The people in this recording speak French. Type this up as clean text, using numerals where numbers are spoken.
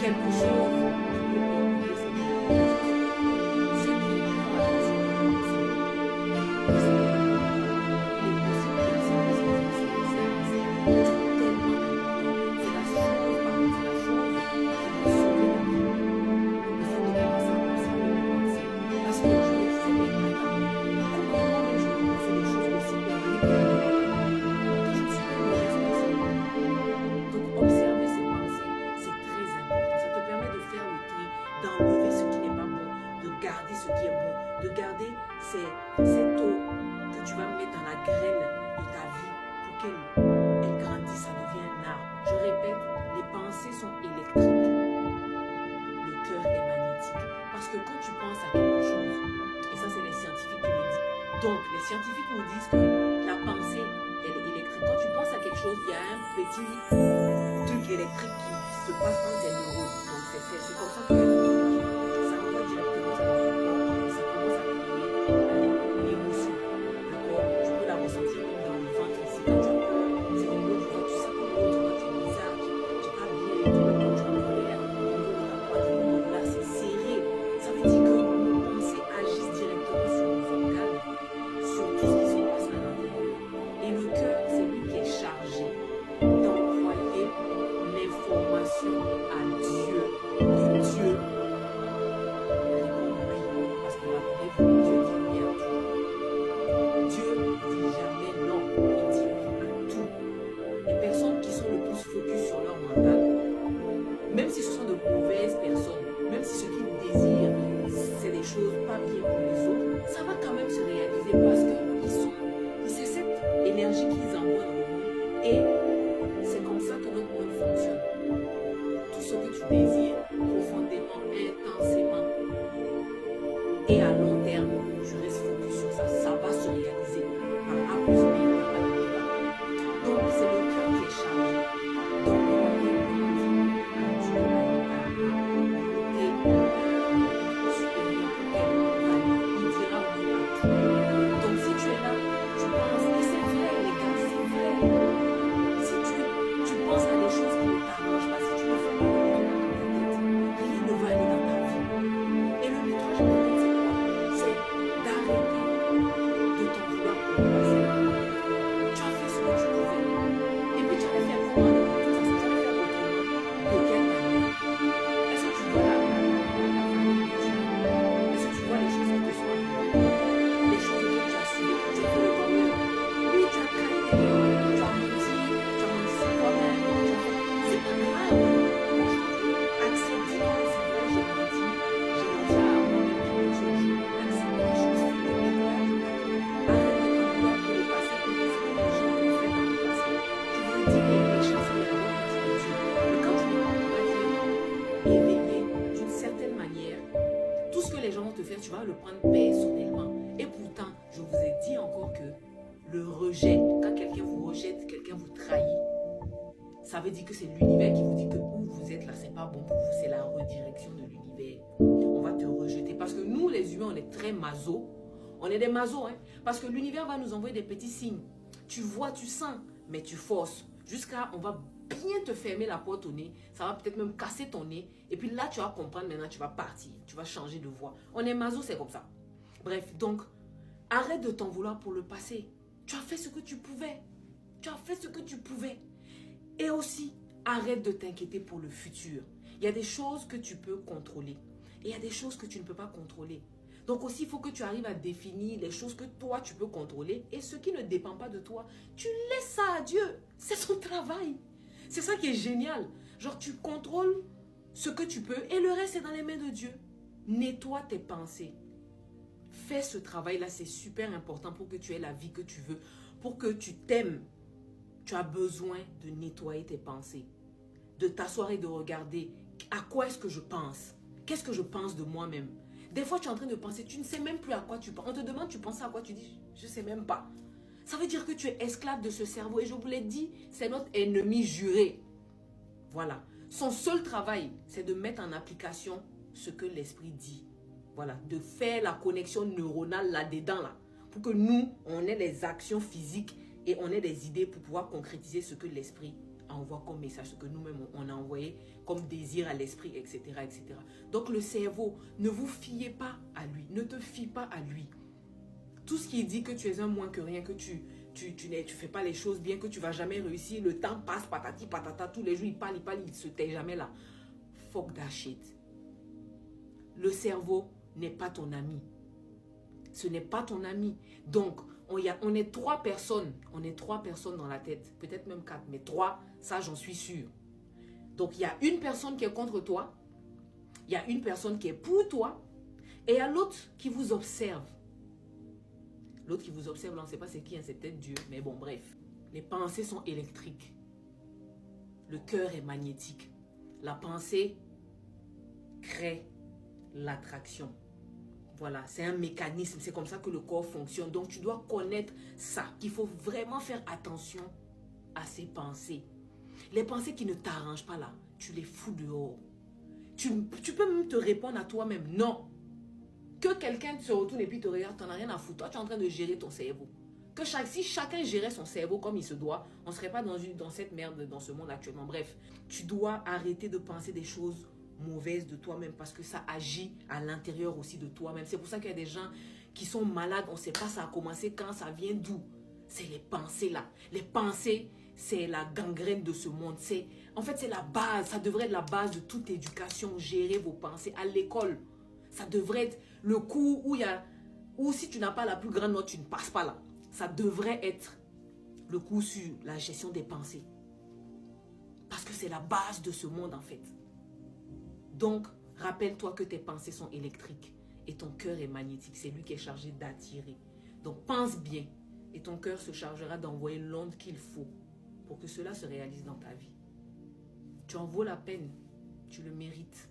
quelque chose qui peut perturber cette chose. Ce qui est il est possible que ces personnes c'est tellement important. C'est la chose, pardon, c'est la chose qui va sauver la vie. Le fait de commencer à observer mes pensées. Parce que je me disais, mais attends, comment moi-même je peux penser des choses aussi horribles que je ne suis plus responsable. Donc observer ses pensées, c'est très important. Ça te permet de faire le tri, d'enlever ce qui n'est pas bon, de garder ce qui est bon, de garder cette eau que tu vas mettre dans la graine de ta vie pour qu'elle grandisse, ça devient un arbre. Je répète, les pensées sont électriques. Le cœur est magnétique. Parce que quand tu penses à quelque chose, et ça c'est les scientifiques qui le disent, donc les scientifiques nous disent que la pensée, elle est électrique. Quand tu penses à quelque chose, il y a un petit truc électrique qui se passe dans tes neurones. Donc c'est comme ça que ça envoie directement ça dans ton corps. Ça commence à créer une émotion. Le corps, tu peux la ressentir même dans le ventre ici. Quand tu as peur, c'est comme l'autre fois, tu sais que l'autre fois, tu es bizarre, tu n'es pas bien et tout, quand tu es en colère, au niveau de ta poitrine, là c'est serré. Ça veut dire que nos pensées agissent directement sur nos organes, sur tout ce qui se passe à l'intérieur. Et le cœur, c'est lui qui est chargé d'envoyer l'information à Dieu. Et Dieu répond oui, parce que la Bible, Dieu dit oui à tout. Dieu ne dit jamais non, il dit oui à tout. Les personnes qui sont le plus focus sur leur mental, même si ce sont de mauvaises personnes, même si ce qu'ils désirent, c'est des choses pas bien pour les autres, ça va quand même se réaliser parce que c'est cette énergie qu'ils envoient dans le monde et c'est comme ça que notre monde fonctionne. Tout ce que tu désires profondément, intensément et à long terme, tu restes focus sur ça, ça va se réaliser par A plus B, donc c'est le cœur qui est chargé d'envoyer à Dieu, à l'unité supérieure pour qu'elle valide. Il dira oui à tout. Donc si tu es là, tu penses, et c'est vrai les gars, c'est vrai. Si tu penses à des choses qui ne t'arrangent pas, si tu ne fais pas le nettoyage de ta tête, rien ne va aller dans ta vie. Et le nettoyage de ta tête, c'est quoi? C'est d'arrêter de t'en vouloir pour le passé. Tu as fait ce que tu pouvais. Et puis tu allais faire comment de toute façon, tu allais faire autrement. De quelle manière? Est-ce que tu vois la famille que tu as? Est-ce que tu vois les choses qui te sont arrivées? Les choses que tu as suivies, tu as fait le bonheur. Oui, tu as trahi des gens, tu as menti sur toi-même, c'est pas grave. Accepte, dis non, c'est vrai, j'ai menti à moi-même, j'ai menti aux gens. Accepte les choses, fais le nettoyage de ta vie. Arrête de t'en vouloir pour le passé, pour les gens qui ont fait dans le passé. Tu veux dire les chances et la bonne partie de Dieu. Mais quand tu ne peux pas dire éveillé d'une certaine manière, tout ce que les gens vont te faire, tu vas le prendre personnellement. Et pourtant, je vous ai dit encore que le rejet, quand quelqu'un vous rejette, quelqu'un vous trahit, ça veut dire que c'est l'univers qui vous dit que où vous êtes là, c'est pas bon pour vous, c'est la redirection de l'univers. On va te rejeter parce que nous, les humains, on est très maso. On est des masos, hein, parce que l'univers va nous envoyer des petits signes. Tu vois, tu sens, mais tu forces. Jusqu'à, on va bien te fermer la porte au nez. Ça va peut-être même casser ton nez. Et puis là, tu vas comprendre maintenant, tu vas partir. Tu vas changer de voie. On est maso, c'est comme ça. Bref, donc, arrête de t'en vouloir pour le passé. Tu as fait ce que tu pouvais. Tu as fait ce que tu pouvais. Et aussi, arrête de t'inquiéter pour le futur. Il y a des choses que tu peux contrôler. Et il y a des choses que tu ne peux pas contrôler. Donc aussi, il faut que tu arrives à définir les choses que toi, tu peux contrôler et ce qui ne dépend pas de toi. Tu laisses ça à Dieu. C'est son travail. C'est ça qui est génial. Genre, tu contrôles ce que tu peux et le reste est dans les mains de Dieu. Nettoie tes pensées. Fais ce travail-là, c'est super important pour que tu aies la vie que tu veux, pour que tu t'aimes. Tu as besoin de nettoyer tes pensées, de t'asseoir et de regarder à quoi est-ce que je pense. Qu'est-ce que je pense de moi-même? Des fois, tu es en train de penser, tu ne sais même plus à quoi tu penses. On te demande, tu penses à quoi? Tu dis, je ne sais même pas. Ça veut dire que tu es esclave de ce cerveau. Et je vous l'ai dit, c'est notre ennemi juré. Voilà. Son seul travail, c'est de mettre en application ce que l'esprit dit. Voilà. De faire la connexion neuronale là-dedans, là. Pour que nous, on ait des actions physiques et on ait des idées pour pouvoir concrétiser ce que l'esprit envoie comme message, ce que nous-mêmes on a envoyé comme désir à l'esprit, etc., etc. Donc le cerveau, ne vous fiez pas à lui, ne te fie pas à lui. Tout ce qui dit que tu es un moins que rien, que tu fais pas les choses bien, que tu vas jamais réussir, le temps passe, patati patata, tous les jours il parle, il se tait jamais là. Fuck that shit. Le cerveau n'est pas ton ami. Ce n'est pas ton ami. Donc, on est 3 personnes. On est 3 personnes dans la tête. Peut-être même 4, mais 3, ça j'en suis sûr. Donc, il y a une personne qui est contre toi. Il y a une personne qui est pour toi. Et il y a l'autre qui vous observe. L'autre qui vous observe, là, on ne sait pas c'est qui, hein, c'est peut-être Dieu. Mais bon, bref. Les pensées sont électriques. Le cœur est magnétique. La pensée crée l'attraction. Voilà, c'est un mécanisme, c'est comme ça que le corps fonctionne. Donc, tu dois connaître ça, qu'il faut vraiment faire attention à ces pensées. Les pensées qui ne t'arrangent pas là, tu les fous dehors. Tu peux même te répondre à toi-même, non. Que quelqu'un se retourne et puis te regarde, t'en as rien à foutre. Toi, tu es en train de gérer ton cerveau. Si chacun gérait son cerveau comme il se doit, on ne serait pas dans cette merde, dans ce monde actuellement. Bref, tu dois arrêter de penser des choses mauvaise de toi-même parce que ça agit à l'intérieur aussi de toi-même. C'est pour ça qu'il y a des gens qui sont malades, on ne sait pas ça a commencé quand, ça vient d'où. C'est les pensées là. Les pensées, c'est la gangrène de ce monde. En fait, c'est la base, ça devrait être la base de toute éducation, gérer vos pensées à l'école. Ça devrait être le cours où si tu n'as pas la plus grande note, tu ne passes pas là. Ça devrait être le cours sur la gestion des pensées. Parce que c'est la base de ce monde en fait. Donc, rappelle-toi que tes pensées sont électriques et ton cœur est magnétique. C'est lui qui est chargé d'attirer. Donc, pense bien et ton cœur se chargera d'envoyer l'onde qu'il faut pour que cela se réalise dans ta vie. Tu en vaux la peine. Tu le mérites.